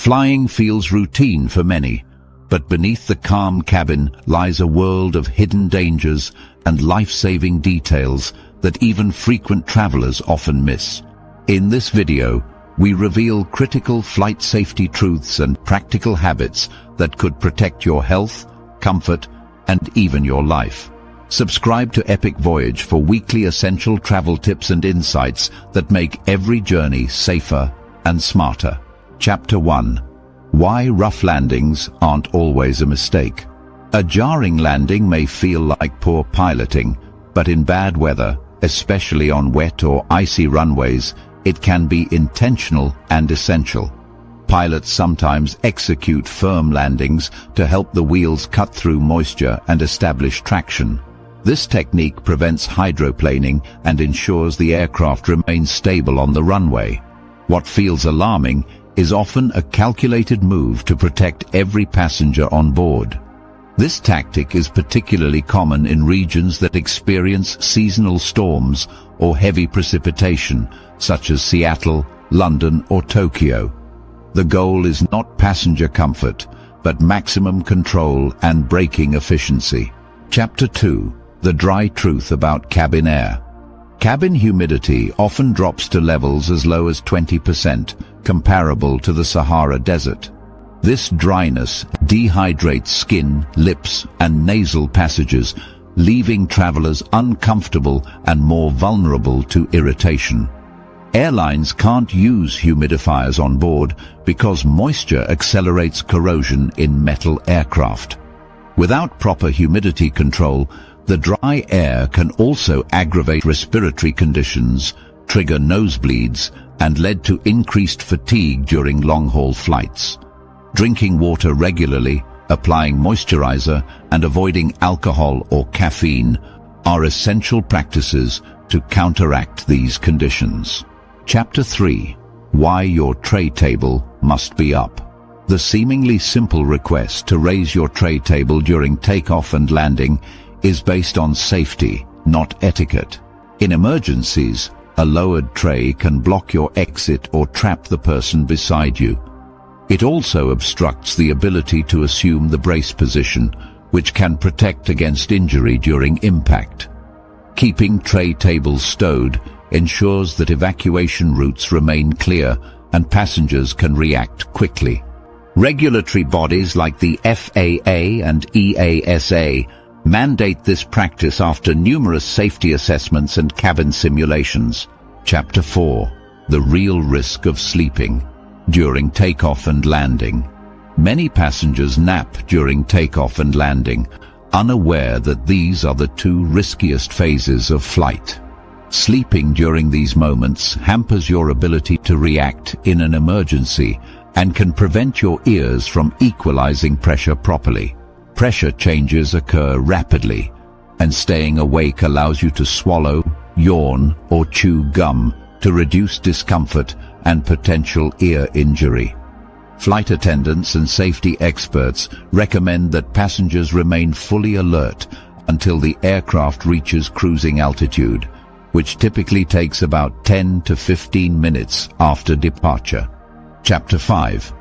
Flying feels routine for many, but beneath the calm cabin lies a world of hidden dangers and life-saving details that even frequent travelers often miss. In this video, we reveal critical flight safety truths and practical habits that could protect your health, comfort, and even your life. Subscribe to Epic Voyage for weekly essential travel tips and insights that make every journey safer and smarter. Chapter 1. Why rough landings aren't always a mistake. A jarring landing may feel like poor piloting, but in bad weather, especially on wet or icy runways, it can be intentional and essential. Pilots sometimes execute firm landings to help the wheels cut through moisture and establish traction. This technique prevents hydroplaning and ensures the aircraft remains stable on the runway. What feels alarming is often a calculated move to protect every passenger on board. This tactic is particularly common in regions that experience seasonal storms or heavy precipitation, such as Seattle, London, or Tokyo. The goal is not passenger comfort, but maximum control and braking efficiency. Chapter 2. The dry truth about cabin air. Cabin humidity often drops to levels as low as 20%, comparable to the Sahara Desert. This dryness dehydrates skin, lips, and nasal passages, leaving travelers uncomfortable and more vulnerable to irritation. Airlines can't use humidifiers on board because moisture accelerates corrosion in metal aircraft. Without proper humidity control, the dry air can also aggravate respiratory conditions, trigger nosebleeds, and lead to increased fatigue during long-haul flights. Drinking water regularly, applying moisturizer, and avoiding alcohol or caffeine are essential practices to counteract these conditions. Chapter 3. Why your tray table must be up. The seemingly simple request to raise your tray table during takeoff and landing is based on safety, not etiquette. In emergencies, a lowered tray can block your exit or trap the person beside you. It also obstructs the ability to assume the brace position, which can protect against injury during impact. Keeping tray tables stowed ensures that evacuation routes remain clear and passengers can react quickly. Regulatory bodies like the FAA and EASA mandate this practice after numerous safety assessments and cabin simulations. Chapter 4. The real risk of sleeping during takeoff and landing. Many passengers nap during takeoff and landing, unaware that these are the two riskiest phases of flight. Sleeping during these moments hampers your ability to react in an emergency and can prevent your ears from equalizing pressure properly. Pressure changes occur rapidly, and staying awake allows you to swallow, yawn, or chew gum to reduce discomfort and potential ear injury. Flight attendants and safety experts recommend that passengers remain fully alert until the aircraft reaches cruising altitude, which typically takes about 10 to 15 minutes after departure. Chapter 5.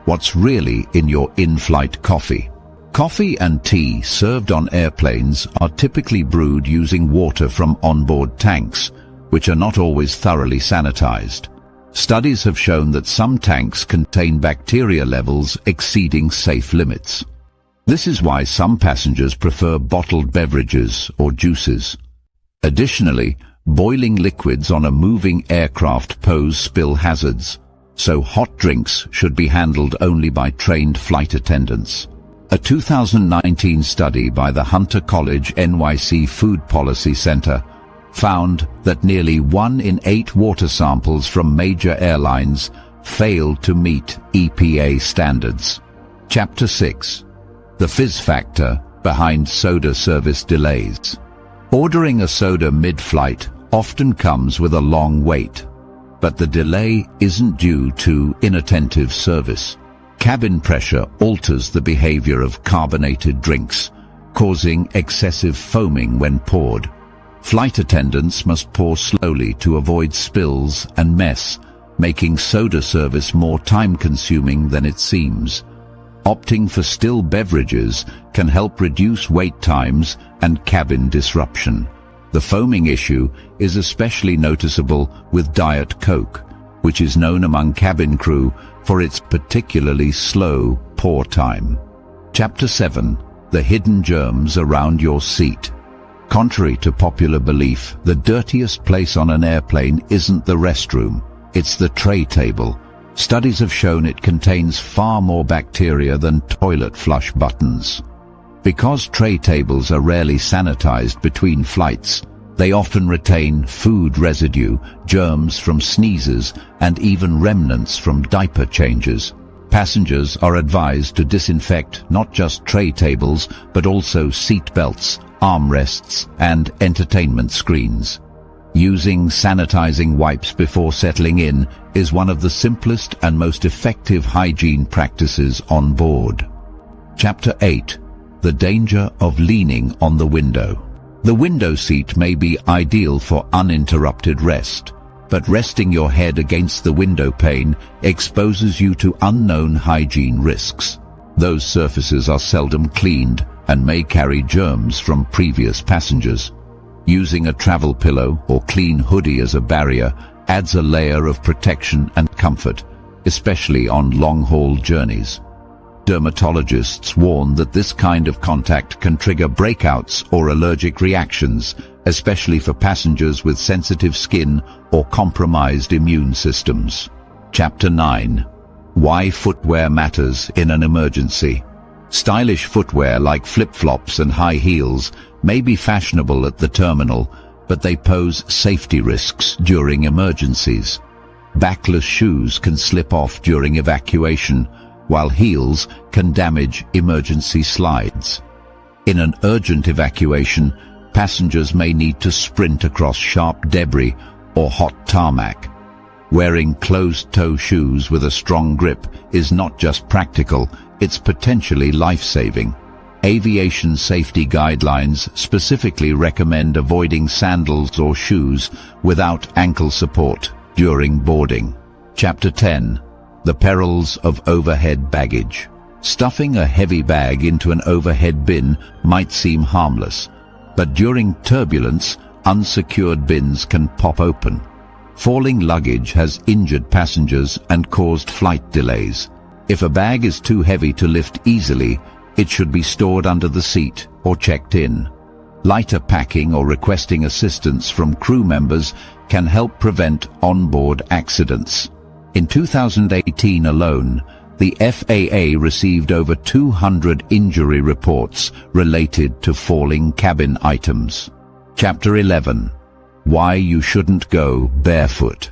What's really in your in-flight coffee? Coffee and tea served on airplanes are typically brewed using water from onboard tanks, which are not always thoroughly sanitized. Studies have shown that some tanks contain bacteria levels exceeding safe limits. This is why some passengers prefer bottled beverages or juices. Additionally, boiling liquids on a moving aircraft pose spill hazards, so hot drinks should be handled only by trained flight attendants. A 2019 study by the Hunter College NYC Food Policy Center found that nearly 1 in 8 water samples from major airlines failed to meet EPA standards. Chapter 6. The Fizz factor behind soda service delays. Ordering a soda mid-flight often comes with a long wait, but the delay isn't due to inattentive service. Cabin pressure alters the behavior of carbonated drinks, causing excessive foaming when poured. Flight attendants must pour slowly to avoid spills and mess, making soda service more time-consuming than it seems. Opting for still beverages can help reduce wait times and cabin disruption. The foaming issue is especially noticeable with Diet Coke, which is known among cabin crew for its particularly slow pour time. Chapter 7. The hidden germs around your seat. Contrary to popular belief, the dirtiest place on an airplane isn't the restroom, it's the tray table. Studies have shown it contains far more bacteria than toilet flush buttons. Because tray tables are rarely sanitized between flights, they often retain food residue, germs from sneezes, and even remnants from diaper changes. Passengers are advised to disinfect not just tray tables, but also seat belts, armrests, and entertainment screens. Using sanitizing wipes before settling in is one of the simplest and most effective hygiene practices on board. Chapter 8. The danger of leaning on the window. The window seat may be ideal for uninterrupted rest, but resting your head against the window pane exposes you to unknown hygiene risks. Those surfaces are seldom cleaned and may carry germs from previous passengers. Using a travel pillow or clean hoodie as a barrier adds a layer of protection and comfort, especially on long-haul journeys. Dermatologists warn that this kind of contact can trigger breakouts or allergic reactions, especially for passengers with sensitive skin or compromised immune systems. Chapter 9. Why footwear matters in an emergency. Stylish footwear like flip-flops and high heels may be fashionable at the terminal, but they pose safety risks during emergencies. Backless shoes can slip off during evacuation, while heels can damage emergency slides. In an urgent evacuation, passengers may need to sprint across sharp debris or hot tarmac. Wearing closed-toe shoes with a strong grip is not just practical, it's potentially life-saving. Aviation safety guidelines specifically recommend avoiding sandals or shoes without ankle support during boarding. Chapter 10. The perils of overhead baggage. Stuffing a heavy bag into an overhead bin might seem harmless, but during turbulence, unsecured bins can pop open. Falling luggage has injured passengers and caused flight delays. If a bag is too heavy to lift easily, it should be stored under the seat or checked in. Lighter packing or requesting assistance from crew members can help prevent onboard accidents. In 2018 alone, the FAA received over 200 injury reports related to falling cabin items. Chapter 11. Why you shouldn't go barefoot.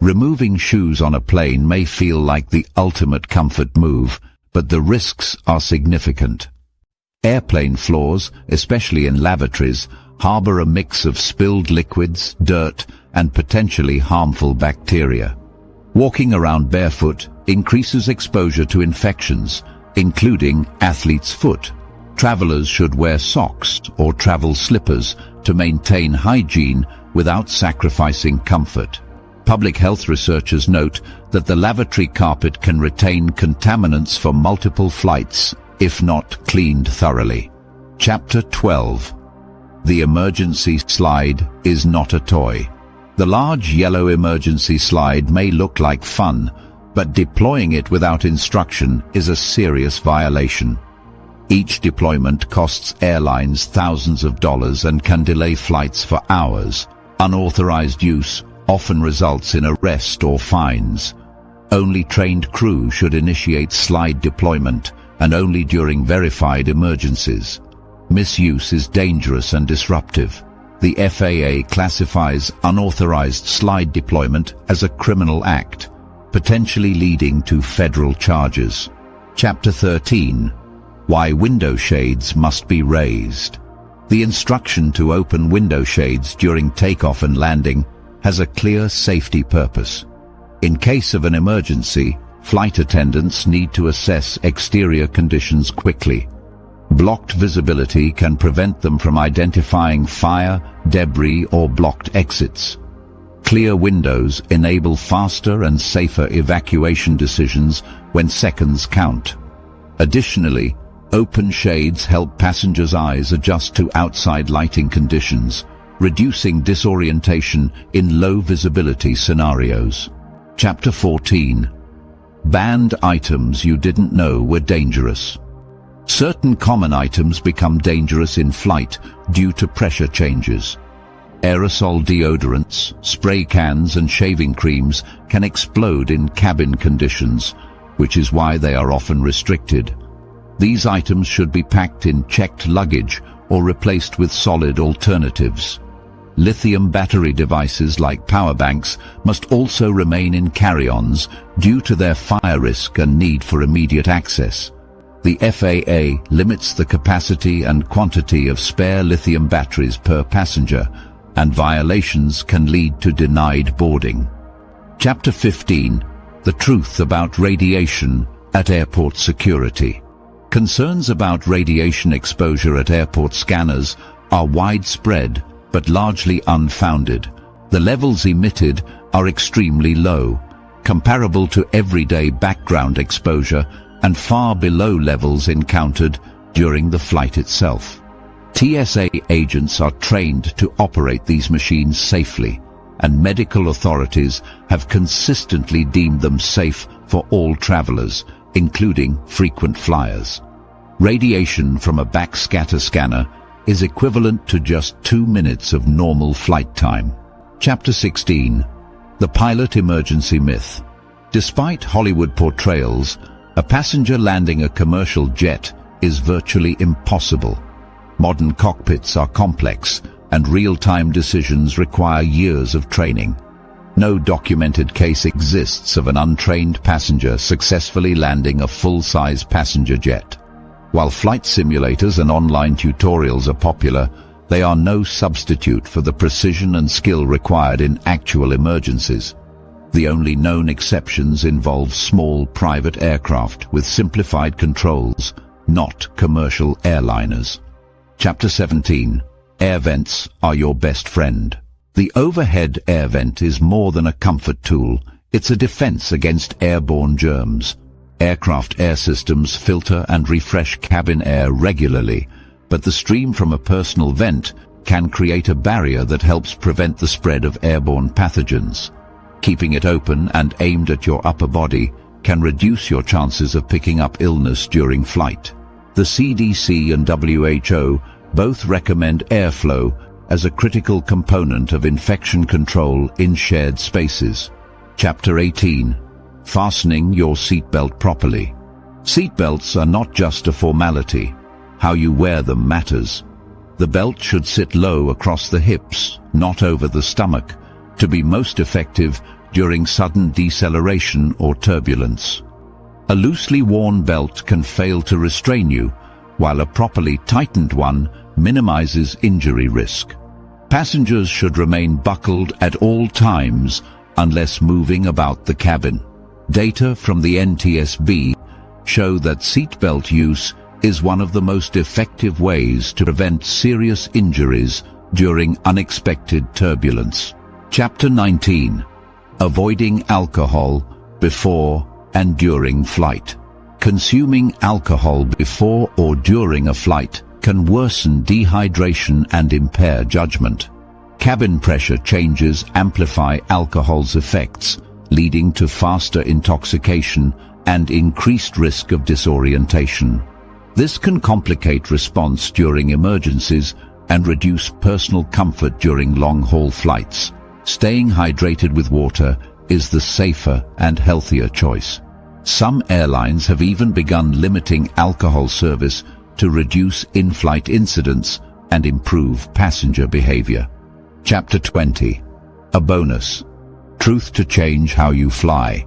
Removing shoes on a plane may feel like the ultimate comfort move, but the risks are significant. Airplane floors, especially in lavatories, harbor a mix of spilled liquids, dirt, and potentially harmful bacteria. Walking around barefoot increases exposure to infections, including athlete's foot. Travelers should wear socks or travel slippers to maintain hygiene without sacrificing comfort. Public health researchers note that the lavatory carpet can retain contaminants for multiple flights, if not cleaned thoroughly. Chapter 12. The emergency slide is not a toy. The large yellow emergency slide may look like fun, but deploying it without instruction is a serious violation. Each deployment costs airlines thousands of dollars and can delay flights for hours. Unauthorized use often results in arrest or fines. Only trained crew should initiate slide deployment, and only during verified emergencies. Misuse is dangerous and disruptive. The FAA classifies unauthorized slide deployment as a criminal act, potentially leading to federal charges. Chapter 13. Why window shades must be raised. The instruction to open window shades during takeoff and landing has a clear safety purpose. In case of an emergency, flight attendants need to assess exterior conditions quickly. Blocked visibility can prevent them from identifying fire, debris, or blocked exits. Clear windows enable faster and safer evacuation decisions when seconds count. Additionally, open shades help passengers' eyes adjust to outside lighting conditions, reducing disorientation in low visibility scenarios. Chapter 14. Banned items you didn't know were dangerous. Certain common items become dangerous in flight due to pressure changes. Aerosol deodorants, spray cans and shaving creams can explode in cabin conditions, which is why they are often restricted. These items should be packed in checked luggage or replaced with solid alternatives. Lithium battery devices like power banks must also remain in carry-ons due to their fire risk and need for immediate access. The FAA limits the capacity and quantity of spare lithium batteries per passenger, and violations can lead to denied boarding. Chapter 15. The truth about radiation at airport security. Concerns about radiation exposure at airport scanners are widespread but largely unfounded. The levels emitted are extremely low, comparable to everyday background exposure and far below levels encountered during the flight itself. TSA agents are trained to operate these machines safely, and medical authorities have consistently deemed them safe for all travelers, including frequent flyers. Radiation from a backscatter scanner is equivalent to just 2 minutes of normal flight time. Chapter 16. The pilot emergency myth. Despite Hollywood portrayals, a passenger landing a commercial jet is virtually impossible. Modern cockpits are complex, and real-time decisions require years of training. No documented case exists of an untrained passenger successfully landing a full-size passenger jet. While flight simulators and online tutorials are popular, they are no substitute for the precision and skill required in actual emergencies. The only known exceptions involve small private aircraft with simplified controls, not commercial airliners. Chapter 17. Air vents are your best friend. The overhead air vent is more than a comfort tool. It's a defense against airborne germs. Aircraft air systems filter and refresh cabin air regularly, but the stream from a personal vent can create a barrier that helps prevent the spread of airborne pathogens. Keeping it open and aimed at your upper body can reduce your chances of picking up illness during flight. The CDC and WHO both recommend airflow as a critical component of infection control in shared spaces. Chapter 18. Fastening your seatbelt properly. Seatbelts are not just a formality. How you wear them matters. The belt should sit low across the hips, not over the stomach, to be most effective during sudden deceleration or turbulence. A loosely worn belt can fail to restrain you, while a properly tightened one minimizes injury risk. Passengers should remain buckled at all times unless moving about the cabin. Data from the NTSB show that seatbelt use is one of the most effective ways to prevent serious injuries during unexpected turbulence. Chapter 19. Avoiding alcohol before and during flight. Consuming alcohol before or during a flight can worsen dehydration and impair judgment. Cabin pressure changes amplify alcohol's effects, leading to faster intoxication and increased risk of disorientation. This can complicate response during emergencies and reduce personal comfort during long-haul flights. Staying hydrated with water is the safer and healthier choice. Some airlines have even begun limiting alcohol service to reduce in-flight incidents and improve passenger behavior. Chapter 20. A bonus. Truth to change how you fly.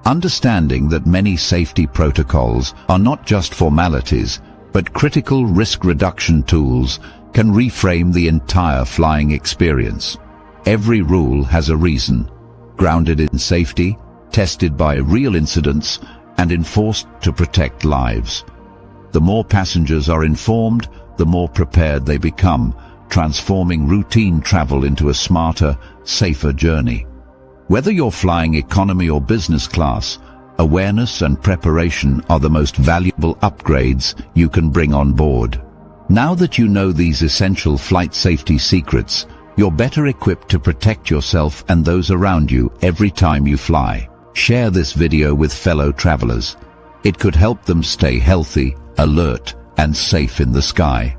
Understanding that many safety protocols are not just formalities, but critical risk reduction tools can reframe the entire flying experience. Every rule has a reason, grounded in safety, tested by real incidents, and enforced to protect lives. The more passengers are informed, the more prepared they become, transforming routine travel into a smarter, safer journey. Whether you're flying economy or business class, awareness and preparation are the most valuable upgrades you can bring on board. Now that you know these essential flight safety secrets, you're better equipped to protect yourself and those around you every time you fly. Share this video with fellow travelers. It could help them stay healthy, alert, and safe in the sky.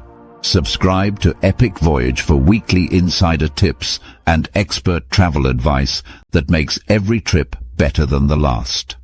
Subscribe to Epic Voyage for weekly insider tips and expert travel advice that makes every trip better than the last.